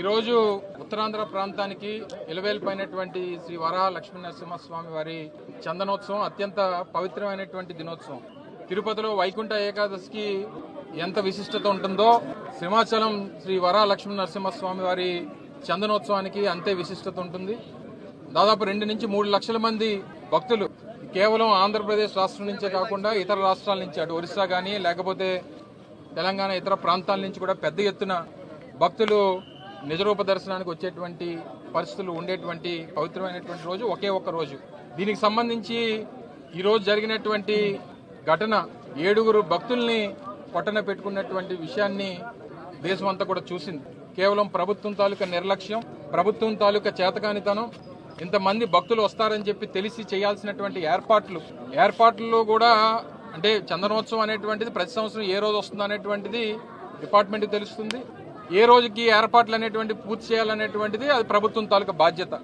ఈరోజు ఉత్తరాంధ్ర ప్రాంతానికి ఇలవేల్పైనటువంటి శ్రీ వరాహ లక్ష్మీ నరసింహస్వామి వారి చందనోత్సవం అత్యంత పవిత్రమైనటువంటి దినోత్సవం. తిరుపతిలో వైకుంఠ ఏకాదశికి ఎంత విశిష్టత ఉంటుందో సింహాచలం శ్రీ వరాహ లక్ష్మీ నరసింహస్వామి వారి చందనోత్సవానికి అంతే విశిష్టత ఉంటుంది. దాదాపు 2 నుంచి 3 లక్షల మంది భక్తులు కేవలం ఆంధ్రప్రదేశ్ రాష్ట్రం నుంచే కాకుండా ఇతర రాష్ట్రాల నుంచి అటు ఒరిస్సా కానీ లేకపోతే తెలంగాణ ఇతర ప్రాంతాల నుంచి కూడా పెద్ద ఎత్తున భక్తులు నిజరూప దర్శనానికి వచ్చేటువంటి పరిస్థితులు ఉండేటువంటి పవిత్రమైనటువంటి రోజు ఒకే ఒక్క రోజు. దీనికి సంబంధించి ఈరోజు జరిగినటువంటి ఘటన 7 భక్తుల్ని పొట్టన పెట్టుకున్నటువంటి విషయాన్ని దేశం అంతా కూడా చూసింది. కేవలం ప్రభుత్వం తాలూకా నిర్లక్ష్యం, ప్రభుత్వం తాలూకా చేతకానితనం, ఇంతమంది భక్తులు వస్తారని చెప్పి తెలిసి చేయాల్సినటువంటి ఏర్పాట్లలో కూడా అంటే చందనోత్సవం అనేటువంటిది ప్రతి సంవత్సరం ఏ రోజు వస్తుంది అనేటువంటిది డిపార్ట్మెంట్కి తెలుస్తుంది. ఏ రోజుకి ఏర్పాట్లు అనేటువంటి పూర్తి చేయాలనేటువంటిది అది ప్రభుత్వం తాలూకా బాధ్యత.